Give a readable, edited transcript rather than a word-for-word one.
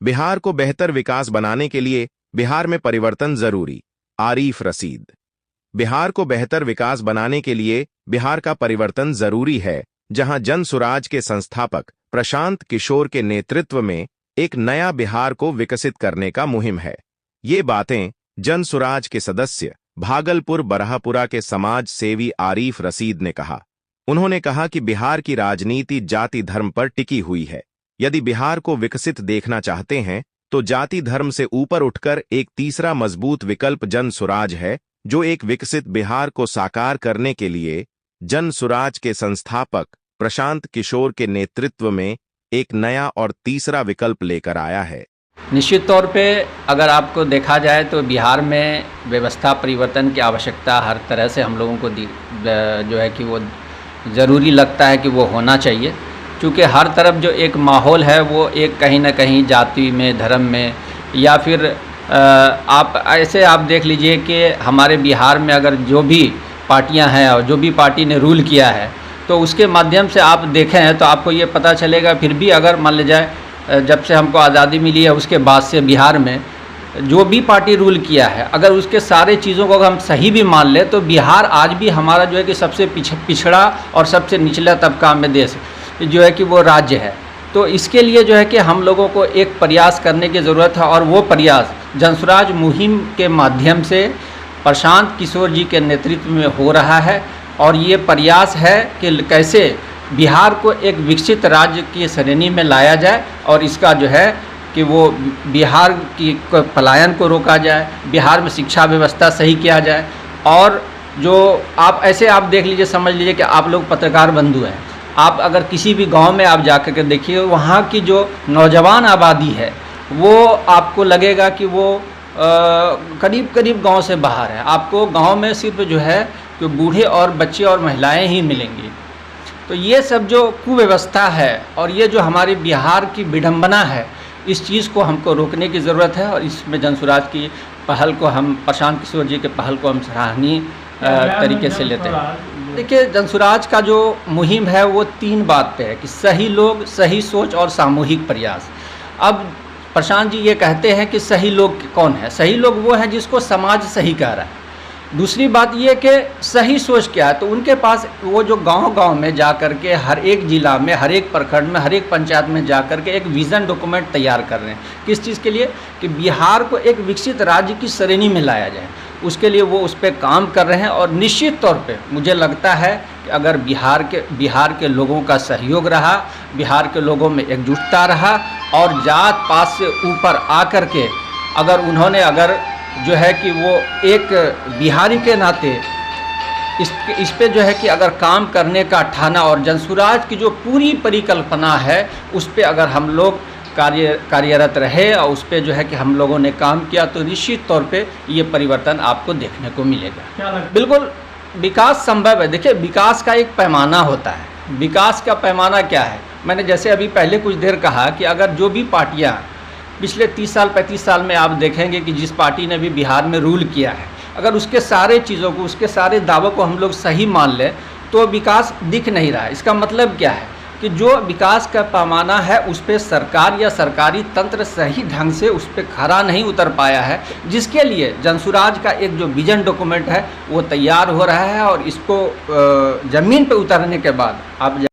बिहार को बेहतर विकास बनाने के लिए बिहार में परिवर्तन जरूरी। आरिफ रशीद। बिहार को बेहतर विकास बनाने के लिए बिहार का परिवर्तन जरूरी है, जहां जन सुराज के संस्थापक प्रशांत किशोर के नेतृत्व में एक नया बिहार को विकसित करने का मुहिम है। ये बातें जन सुराज के सदस्य भागलपुर बरहापुरा के समाज सेवी आरिफ रशीद ने कहा। उन्होंने कहा कि बिहार की राजनीति जाति धर्म पर टिकी हुई है। यदि बिहार को विकसित देखना चाहते हैं तो जाति धर्म से ऊपर उठकर एक तीसरा मजबूत विकल्प जन सुराज है, जो एक विकसित बिहार को साकार करने के लिए जन सुराज के संस्थापक प्रशांत किशोर के नेतृत्व में एक नया और तीसरा विकल्प लेकर आया है। निश्चित तौर पे अगर आपको देखा जाए तो बिहार में व्यवस्था परिवर्तन की आवश्यकता हर तरह से हम लोगों को जो है कि वो ज़रूरी लगता है कि वो होना चाहिए, क्योंकि हर तरफ जो एक माहौल है वो एक कहीं ना कहीं जाति में, धर्म में, या फिर आप देख लीजिए कि हमारे बिहार में अगर जो भी पार्टियां हैं और जो भी पार्टी ने रूल किया है तो उसके माध्यम से आप देखें हैं तो आपको ये पता चलेगा। फिर भी अगर मान ले जाए जब से हमको आज़ादी मिली है उसके बाद से बिहार में जो भी पार्टी रूल किया है, अगर उसके सारे चीज़ों को अगर हम सही भी मान लें तो बिहार आज भी हमारा जो है कि सबसे पिछड़ा और सबसे निचला तबका में देश जो है कि वो राज्य है। तो इसके लिए जो है कि हम लोगों को एक प्रयास करने की ज़रूरत है, और वो प्रयास जनसुराज मुहिम के माध्यम से प्रशांत किशोर जी के नेतृत्व में हो रहा है। और ये प्रयास है कि कैसे बिहार को एक विकसित राज्य की श्रेणी में लाया जाए और इसका जो है कि वो बिहार की पलायन को रोका जाए, बिहार में शिक्षा व्यवस्था सही किया जाए। और जो आप देख लीजिए, समझ लीजिए कि आप लोग पत्रकार बंधु हैं, आप अगर किसी भी गांव में आप जाकर के देखिए, वहाँ की जो नौजवान आबादी है वो आपको लगेगा कि वो करीब करीब गांव से बाहर है। आपको गांव में सिर्फ जो है कि बूढ़े और बच्चे और महिलाएं ही मिलेंगी। तो ये सब जो कुव्यवस्था है और ये जो हमारे बिहार की विडंबना है, इस चीज़ को हमको रोकने की ज़रूरत है। और इसमें जनसुराज की पहल को हम, प्रशांत किशोर जी के पहल को हम सराहनीय तरीके से लेते हैं। देखिए, जनसुराज का जो मुहिम है वो 3 बात पे है कि सही लोग, सही सोच और सामूहिक प्रयास। अब प्रशांत जी ये कहते हैं कि सही लोग कौन है? सही लोग वो हैं जिसको समाज सही कह रहा है। दूसरी बात ये कि सही सोच क्या है, तो उनके पास वो जो गांव-गांव में जा कर के हर एक ज़िला में, हर एक प्रखंड में, हर एक पंचायत में जा कर के एक विज़न डॉक्यूमेंट तैयार कर रहे हैं। किस चीज़ के लिए? कि बिहार को एक विकसित राज्य की श्रेणी में लाया जाए। उसके लिए वो उस पर काम कर रहे हैं। और निश्चित तौर पे मुझे लगता है कि अगर बिहार के लोगों का सहयोग रहा, बिहार के लोगों में एकजुटता रहा और जात पात से ऊपर आकर के अगर जो है कि वो एक बिहारी के नाते इस पे जो है कि अगर काम करने का ठाना और जनसुराज की जो पूरी परिकल्पना है उस पे अगर हम लोग कार्यरत रहे और उस पे जो है कि हम लोगों ने काम किया तो निश्चित तौर पे ये परिवर्तन आपको देखने को मिलेगा। बिल्कुल विकास संभव है। देखिए, विकास का एक पैमाना होता है। विकास का पैमाना क्या है? मैंने जैसे अभी पहले कुछ देर कहा कि अगर जो भी पार्टियाँ पिछले 30 साल 35 साल में आप देखेंगे कि जिस पार्टी ने भी बिहार में रूल किया है, अगर उसके सारे चीज़ों को, उसके सारे दावों को हम लोग सही मान लें तो विकास दिख नहीं रहा है। इसका मतलब क्या है कि जो विकास का पैमाना है उस पर सरकार या सरकारी तंत्र सही ढंग से उस पर खरा नहीं उतर पाया है, जिसके लिए जनसुराज का एक जो विजन डॉक्यूमेंट है वो तैयार हो रहा है। और इसको ज़मीन पर उतरने के बाद आप